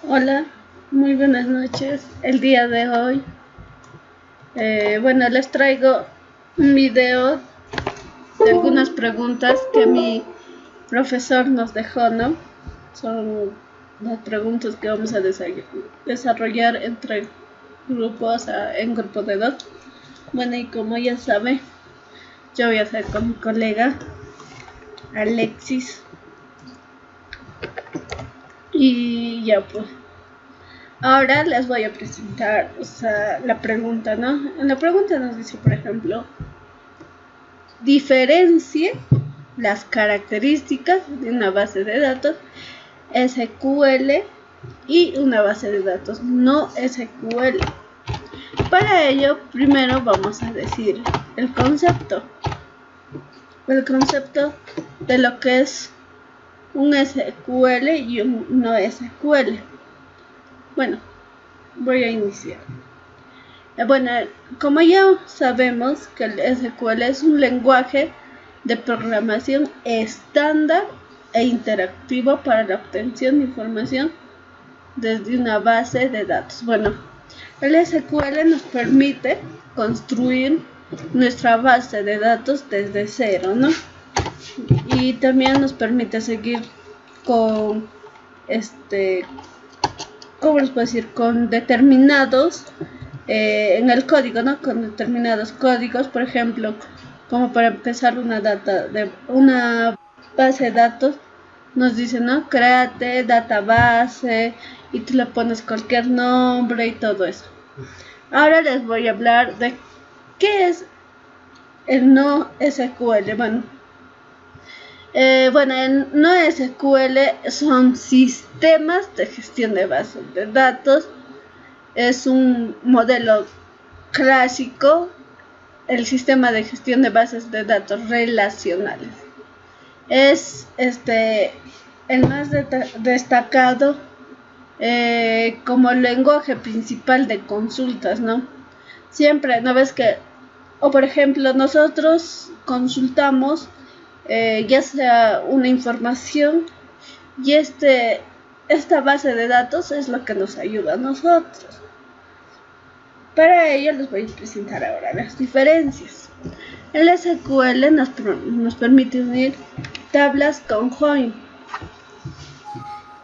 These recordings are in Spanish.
Hola, muy buenas noches. El día de hoy, les traigo un video de algunas preguntas que mi profesor nos dejó, ¿no? Son las preguntas que vamos a desarrollar entre grupos, en grupo de dos. Bueno, y como ya sabe, yo voy a hacer con mi colega Alexis. Y ya pues. Ahora les voy a presentar, la pregunta, ¿no? En la pregunta nos dice, por ejemplo, diferencie las características de una base de datos SQL y una base de datos no SQL. Para ello, primero vamos a decir el concepto de lo que es un SQL y un no SQL. Bueno, voy a iniciar. Como ya sabemos que el SQL es un lenguaje de programación estándar e interactivo para la obtención de información desde una base de datos. Bueno, el SQL nos permite construir nuestra base de datos desde cero, ¿no? Y también nos permite seguir con ¿cómo les puedo decir? Con determinados en el código, ¿no? Con determinados códigos, por ejemplo, como para empezar una base de datos, nos dice, ¿no? Créate database y tú le pones cualquier nombre y todo eso. Ahora les voy a hablar de qué es el no SQL. El no SQL son sistemas de gestión de bases de datos. Es un modelo clásico, el sistema de gestión de bases de datos relacionales. Es el más destacado como lenguaje principal de consultas, ¿no? Siempre, ¿no ves que? O por ejemplo, nosotros consultamos ya sea una información y esta base de datos es lo que nos ayuda a nosotros. Para ello les voy a presentar ahora las diferencias. El SQL nos permite unir tablas con join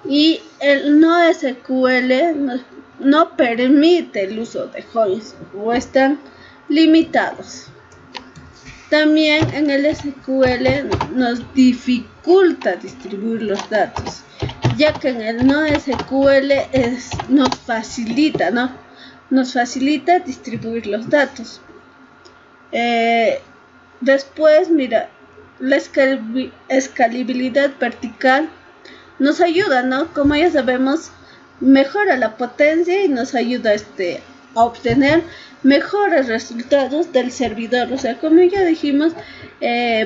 y el no SQL no permite el uso de joins o están limitados. También en el SQL nos dificulta distribuir los datos, ya que en el no SQL nos facilita, ¿no? Nos facilita distribuir los datos. Después, mira, la escalabilidad vertical nos ayuda, ¿no? Como ya sabemos, mejora la potencia y nos ayuda a obtener mejores resultados del servidor. O sea, como ya dijimos,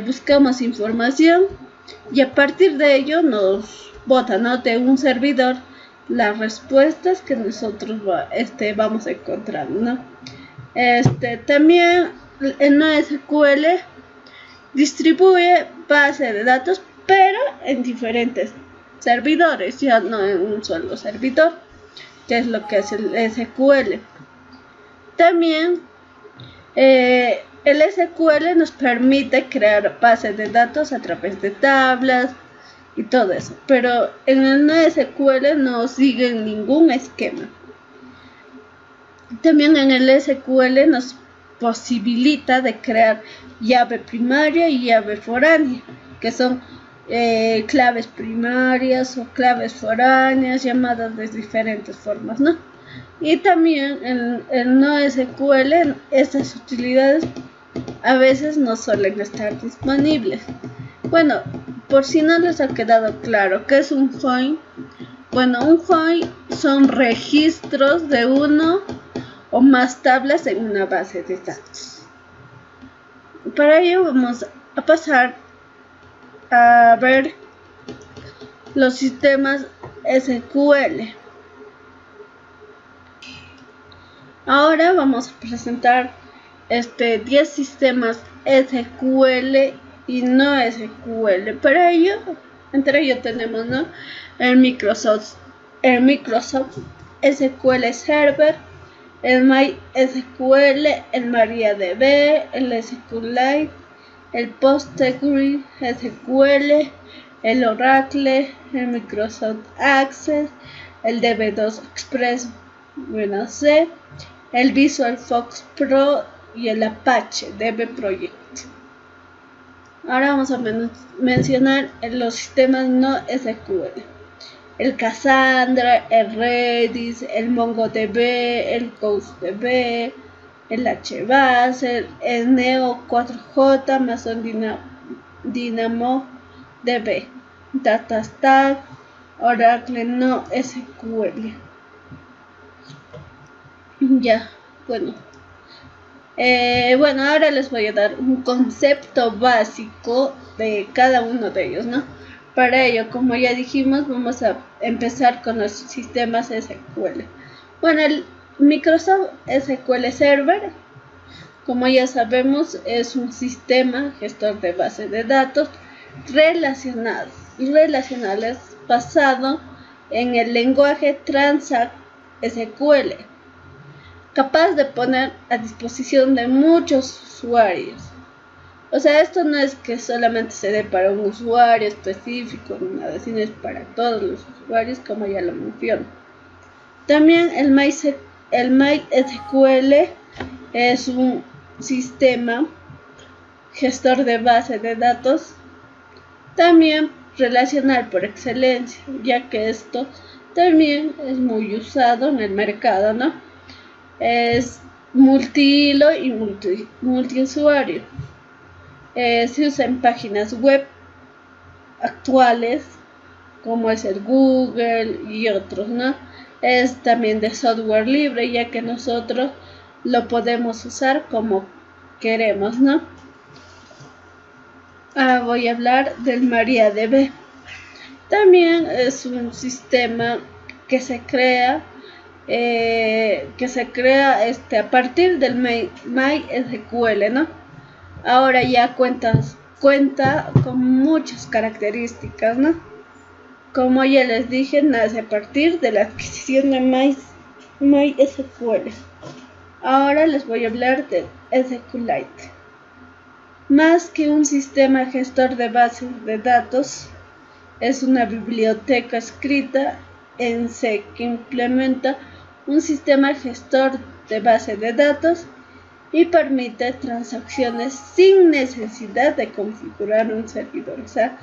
buscamos información y a partir de ello nos bota, ¿no? De un servidor las respuestas que nosotros vamos a encontrar, ¿no? También el NoSQL distribuye base de datos, pero en diferentes servidores, ya no en un solo servidor, que es lo que es el SQL. También el SQL nos permite crear bases de datos a través de tablas y todo eso, pero en el NoSQL no sigue ningún esquema. También en el SQL nos posibilita de crear llave primaria y llave foránea, que son claves primarias o claves foráneas llamadas de diferentes formas, ¿no? Y también en el NoSQL estas utilidades a veces no suelen estar disponibles. Bueno, por si no les ha quedado claro qué es un join. Bueno, un join son registros de uno o más tablas en una base de datos. Para ello vamos a pasar a ver los sistemas SQL. Ahora vamos a presentar 10 sistemas SQL y no SQL. Para ello, entre ellos tenemos, ¿no? El Microsoft el Microsoft SQL Server, el MySQL, el MariaDB, el SQLite, el PostgreSQL, el Oracle, el Microsoft Access, el DB2 Express C, el VisualFox Pro y el Apache DB Project. Ahora vamos a mencionar los sistemas no SQL. El Cassandra, el Redis, el MongoDB, el GhostDB, el HBase, el Neo4j, Amazon DynamoDB, DataStax, Oracle no SQL. Ya, bueno. Ahora les voy a dar un concepto básico de cada uno de ellos, ¿no? Para ello, como ya dijimos, vamos a empezar con los sistemas SQL. Bueno, el Microsoft SQL Server, como ya sabemos, es un sistema gestor de bases de datos relacionales basado en el lenguaje Transact SQL, capaz de poner a disposición de muchos usuarios. O sea, esto no es que solamente se dé para un usuario específico, nada, sino es para todos los usuarios, como ya lo menciono. También el MySQL es un sistema gestor de base de datos, también relacional por excelencia, ya que esto también es muy usado en el mercado, ¿no? Es multihilo y multiusuario. Se usa en páginas web actuales, como es el Google y otros, ¿no? Es también de software libre, ya que nosotros lo podemos usar como queremos, ¿no? Ahora voy a hablar del MariaDB. También es un sistema que se crea a partir del MySQL, ¿no? Ahora ya cuenta con muchas características, ¿no? Como ya les dije, nace a partir de la adquisición de MySQL. Ahora les voy a hablar del SQLite. Más que un sistema gestor de bases de datos, es una biblioteca escrita en C que implementa un sistema gestor de base de datos y permite transacciones sin necesidad de configurar un servidor. O sea,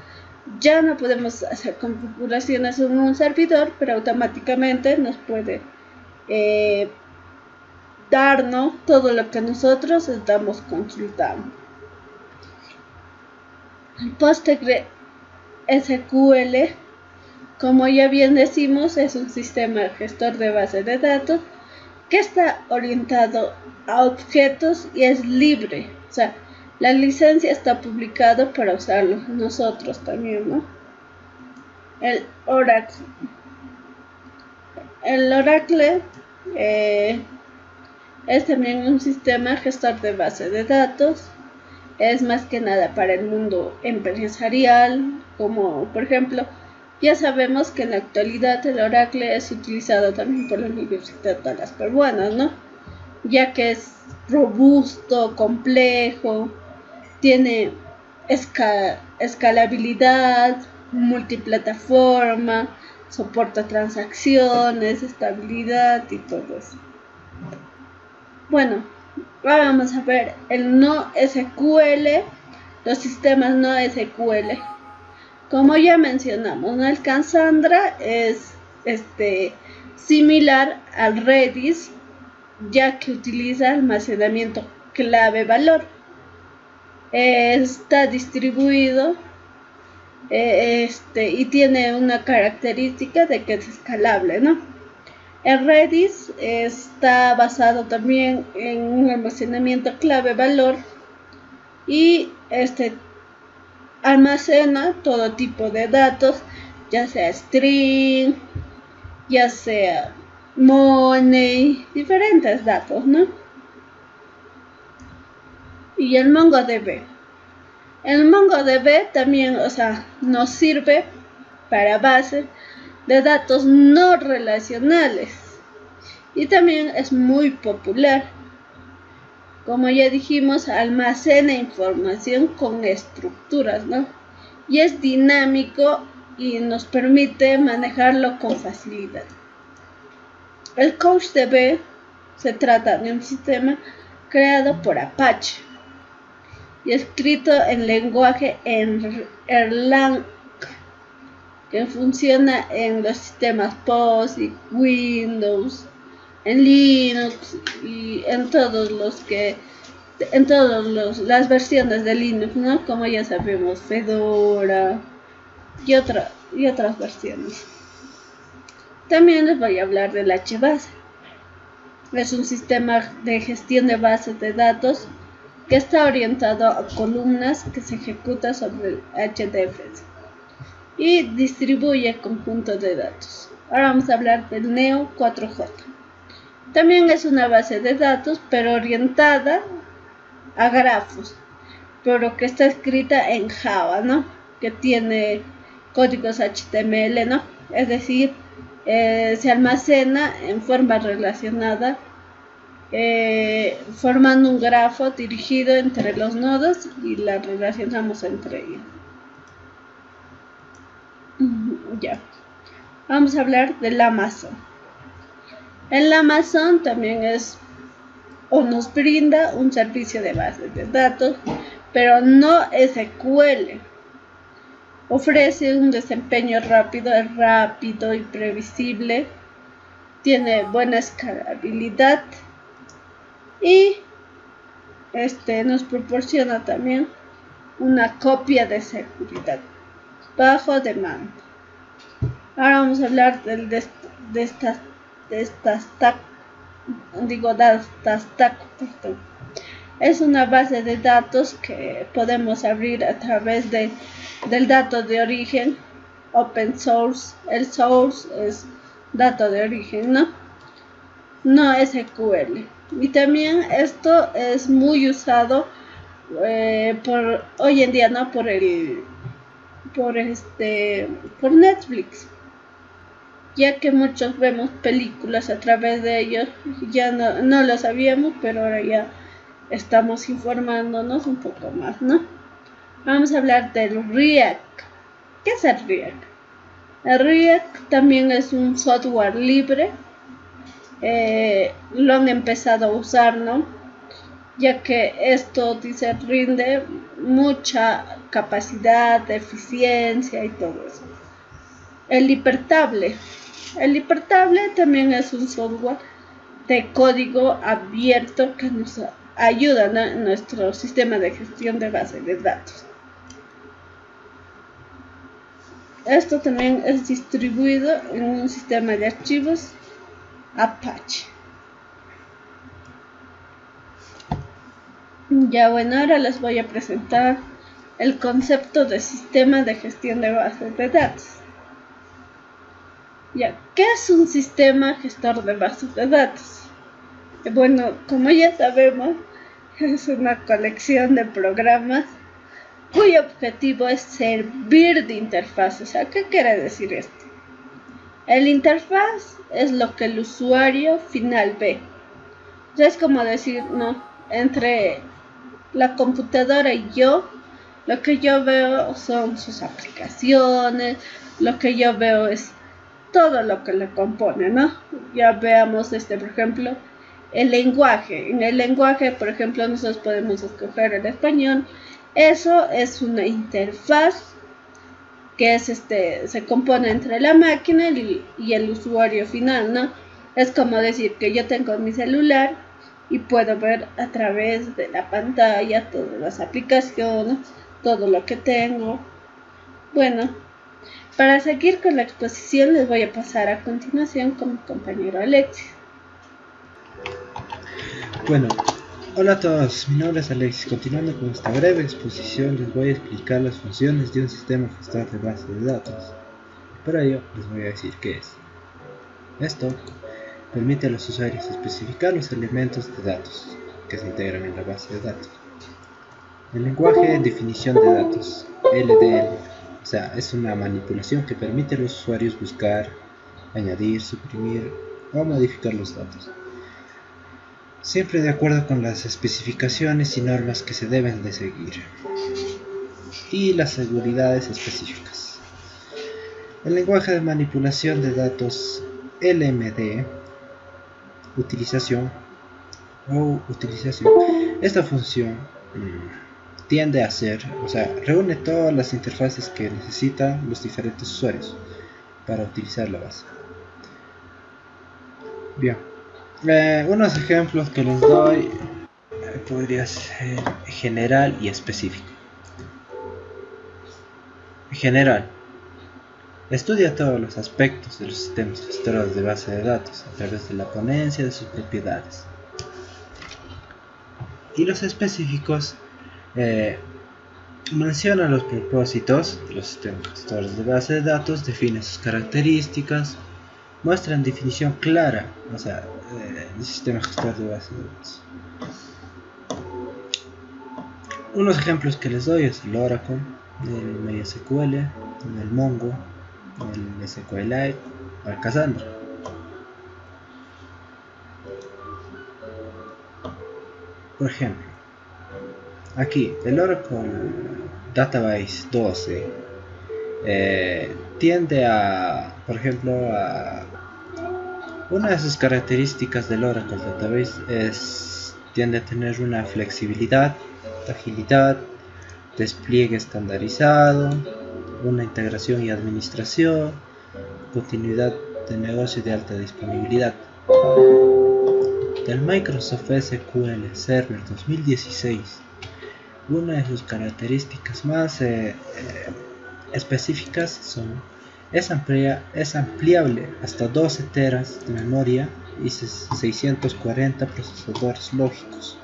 ya no podemos hacer configuraciones en un servidor, pero automáticamente nos puede darnos todo lo que nosotros estamos consultando. El PostgreSQL, como ya bien decimos, es un sistema gestor de base de datos que está orientado a objetos y es libre. O sea, la licencia está publicada para usarlo nosotros también, ¿no? El Oracle. El Oracle es también un sistema gestor de base de datos. Es más que nada para el mundo empresarial, como por ejemplo, ya sabemos que en la actualidad el Oracle es utilizado también por la Universidad de las Peruanas, ¿no? Ya que es robusto, complejo, tiene escalabilidad, multiplataforma, soporta transacciones, estabilidad y todo eso. Bueno, ahora vamos a ver el no SQL, los sistemas no SQL. Como ya mencionamos, ¿no? El Cassandra es similar al Redis, ya que utiliza almacenamiento clave-valor. Está distribuido y tiene una característica de que es escalable, ¿no? El Redis está basado también en un almacenamiento clave-valor y almacena todo tipo de datos, ya sea string, ya sea money, diferentes datos, ¿no? Y el MongoDB. El MongoDB también, o sea, nos sirve para base de datos no relacionales. Y también es muy popular. Como ya dijimos, almacena información con estructuras, ¿no? Y es dinámico y nos permite manejarlo con facilidad. El CouchDB se trata de un sistema creado por Apache y escrito en lenguaje Erlang, que funciona en los sistemas POSIX, Windows, en Linux y en todas las versiones de Linux, ¿no? Como ya sabemos, Fedora y otras versiones. También les voy a hablar del HBase. Es un sistema de gestión de bases de datos que está orientado a columnas que se ejecuta sobre el HDFS y distribuye conjuntos de datos. Ahora vamos a hablar del Neo 4j. También es una base de datos, pero orientada a grafos, pero que está escrita en Java, ¿no? Que tiene códigos HTML, ¿no? Es decir, se almacena en forma relacionada, formando un grafo dirigido entre los nodos y la relacionamos entre ellos. Ya. Vamos a hablar del Amazon. El Amazon también nos brinda un servicio de bases de datos, pero no SQL. Ofrece un desempeño rápido, es rápido y previsible, tiene buena escalabilidad y nos proporciona también una copia de seguridad bajo demanda. Ahora vamos a hablar de DataStax. Es una base de datos que podemos abrir a través del dato de origen open source. El source es dato de origen, no SQL. Y también esto es muy usado hoy en día, ¿no? por Netflix, ya que muchos vemos películas a través de ellos. Ya no lo sabíamos, pero ahora ya estamos informándonos un poco más, ¿no? Vamos a hablar del React. ¿Qué es el React? El React también es un software libre. Lo han empezado a usar, ¿no? Ya que esto rinde mucha capacidad, eficiencia y todo eso. El Libertable también es un software de código abierto que nos ayuda en nuestro sistema de gestión de bases de datos. Esto también es distribuido en un sistema de archivos Apache. Ya bueno, ahora les voy a presentar el concepto de sistema de gestión de bases de datos. Ya, ¿qué es un sistema gestor de bases de datos? Bueno, como ya sabemos, es una colección de programas cuyo objetivo es servir de interfaz. O sea, ¿qué quiere decir esto? El interfaz es lo que el usuario final ve. Ya es como decir, ¿no? Entre la computadora y yo, lo que yo veo son sus aplicaciones, lo que yo veo es todo lo que le compone, ¿no? Ya veamos por ejemplo, el lenguaje. En el lenguaje, por ejemplo, nosotros podemos escoger el español. Eso es una interfaz que se compone entre la máquina y el usuario final, ¿no? Es como decir que yo tengo mi celular y puedo ver a través de la pantalla todas las aplicaciones, todo lo que tengo. Bueno, para seguir con la exposición les voy a pasar a continuación con mi compañero Alexis. Bueno, hola a todos, mi nombre es Alexis. Continuando con esta breve exposición, les voy a explicar las funciones de un sistema gestor de bases de datos. Para ello, les voy a decir qué es. Esto permite a los usuarios especificar los elementos de datos que se integran en la base de datos. El lenguaje de definición de datos, LDL, O sea, es una manipulación que permite a los usuarios buscar, añadir, suprimir o modificar los datos, siempre de acuerdo con las especificaciones y normas que se deben de seguir y las seguridades específicas. El lenguaje de manipulación de datos LMD, utilización. Esta función tiende a ser, reúne todas las interfaces que necesitan los diferentes usuarios para utilizar la base. Bien, unos ejemplos que les doy podría ser general y específico. General: estudia todos los aspectos de los sistemas gestores de base de datos a través de la ponencia de sus propiedades. Y los específicos menciona los propósitos de los sistemas gestores de base de datos, define sus características, muestra en definición clara, el sistema gestor de base de datos. Unos ejemplos que les doy es el Oracle, el MySQL, el Mongo, el SQLite o el Cassandra. Por ejemplo, aquí el Oracle Database 12 tiende a, por ejemplo, una de sus características del Oracle Database tiende a tener una flexibilidad, agilidad, despliegue estandarizado, una integración y administración, continuidad de negocio de alta disponibilidad. Del Microsoft SQL Server 2016, una de sus características más específicas es ampliable hasta 12 teras de memoria y 640 procesadores lógicos.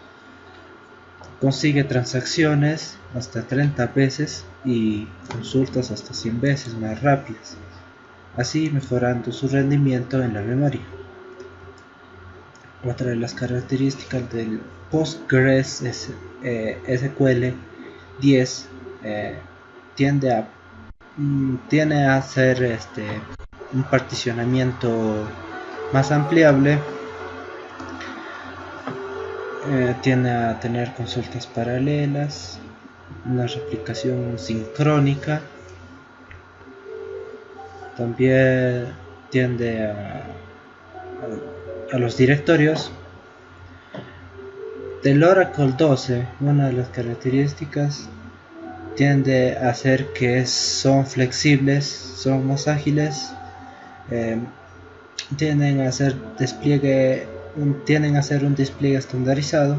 Consigue transacciones hasta 30 veces y consultas hasta 100 veces más rápidas, así mejorando su rendimiento en la memoria. Otra de las características del Postgres SQL 10 tiende a hacer un particionamiento más ampliable, tiende a tener consultas paralelas, una replicación sincrónica, también tiende a los directorios. Del Oracle 12, una de las características tiende a ser que son flexibles, son más ágiles, tienden a hacer un despliegue estandarizado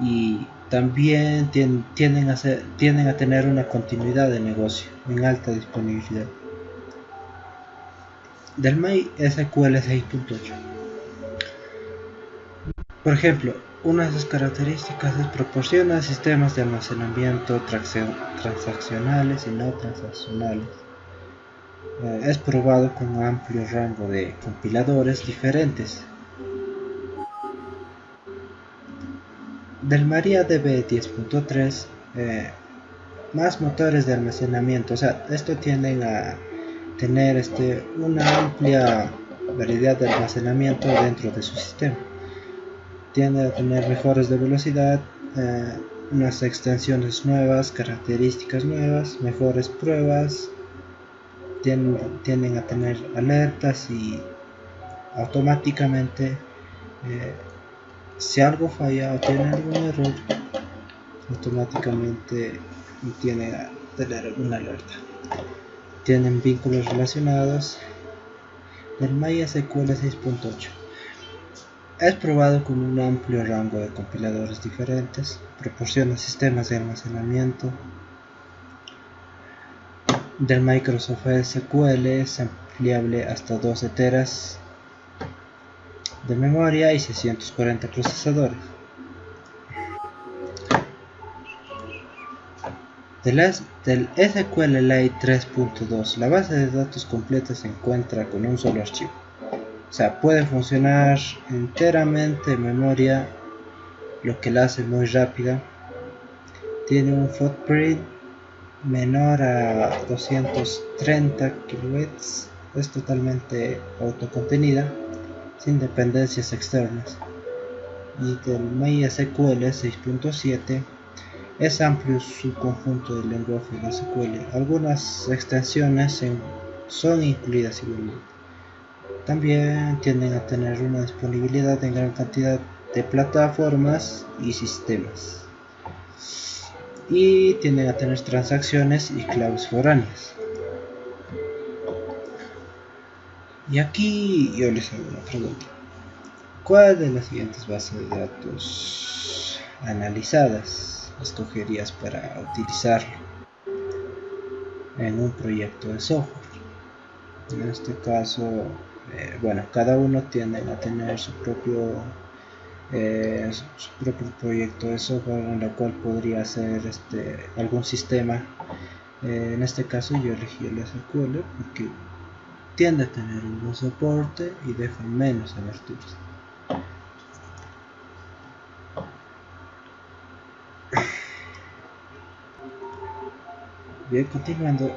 y también tienden a tener una continuidad de negocio en alta disponibilidad. Del MySQL 6.8, por ejemplo, una de sus características es proporciona sistemas de almacenamiento transaccionales y no transaccionales. Es probado con un amplio rango de compiladores diferentes. Del MariaDB 10.3, más motores de almacenamiento, estos tienden a tener una amplia variedad de almacenamiento dentro de su sistema. Tiende a tener mejores de velocidad, unas extensiones nuevas, características nuevas, mejores pruebas, tienden a tener alertas y automáticamente si algo falla o tiene algún error, automáticamente tiene a tener una alerta. Tienen vínculos relacionados. Del MySQL 6.8 es probado con un amplio rango de compiladores diferentes, proporciona sistemas de almacenamiento. Del Microsoft SQL es ampliable hasta 12 teras de memoria y 640 procesadores. Del SQLite 3.2, la base de datos completa se encuentra con un solo archivo. Puede funcionar enteramente en memoria, lo que la hace muy rápida. Tiene un footprint menor a 230 kilobytes es totalmente autocontenida, sin dependencias externas. Y del MySQL 6.7 es amplio su conjunto de lenguaje de SQL. Algunas extensiones son incluidas igualmente. También tienden a tener una disponibilidad en gran cantidad de plataformas y sistemas. Y tienden a tener transacciones y claves foráneas. Y aquí yo les hago una pregunta. ¿Cuál de las siguientes bases de datos analizadas escogerías para utilizarlo en un proyecto de software? En este caso, cada uno tiende a tener su propio proyecto de software en el cual podría hacer algún sistema. En este caso yo elegí el SQL porque tiende a tener un buen soporte y deja menos aberturas. Bien, continuando,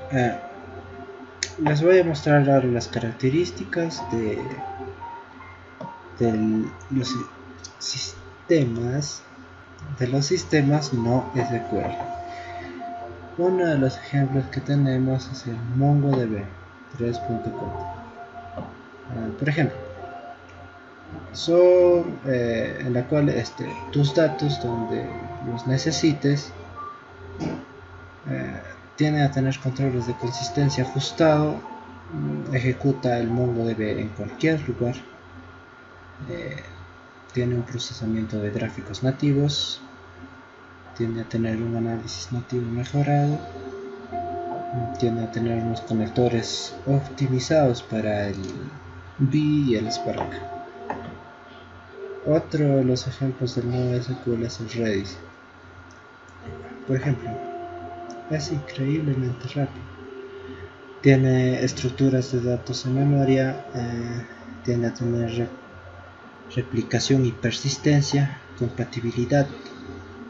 les voy a mostrar ahora las características de los sistemas no SQL. Uno de los ejemplos que tenemos es el MongoDB 3.4. Por ejemplo, son en la cual tus datos donde los necesites tienden a tener controles de consistencia ajustado, ejecuta el MongoDB en cualquier lugar, tiene un procesamiento de gráficos nativos, tiende a tener un análisis nativo mejorado, tiende a tener unos conectores optimizados para el V y el Spark. Otro de los ejemplos del nuevo SQL es el Redis. Por ejemplo, es increíblemente rápido, tiene estructuras de datos en memoria, tiende a tener replicación y persistencia, compatibilidad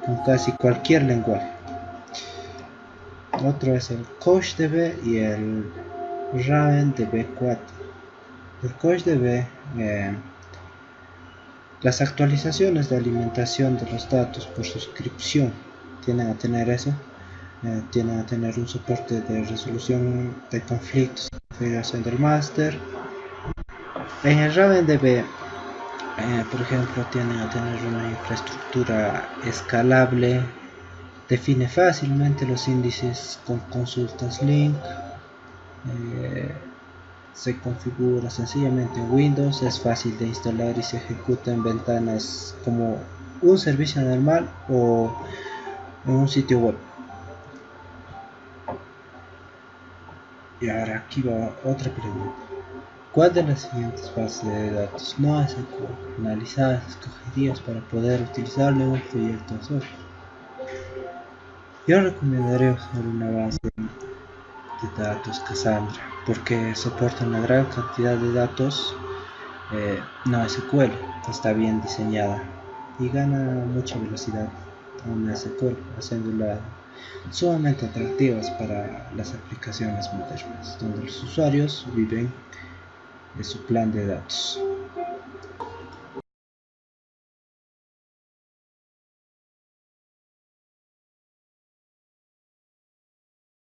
con casi cualquier lenguaje. Otro es el CouchDB y el RavenDB 4. El CouchDB, las actualizaciones de alimentación de los datos por suscripción tienden a tener eso. Tienen a tener un soporte de resolución de conflictos y configuración del máster. En el RavenDB, por ejemplo, tienen a tener una infraestructura escalable, define fácilmente los índices con consultas link, se configura sencillamente en Windows, es fácil de instalar y se ejecuta en ventanas como un servicio normal o en un sitio web. Y ahora aquí va otra pregunta. ¿Cuál de las siguientes bases de datos no SQL analizadas escogerías para poder utilizarlo en un proyecto de software? Yo recomendaría usar una base de datos Cassandra porque soporta una gran cantidad de datos no SQL, está bien diseñada y gana mucha velocidad a una SQL, haciéndola sumamente atractivas para las aplicaciones modernas, donde los usuarios viven de su plan de datos.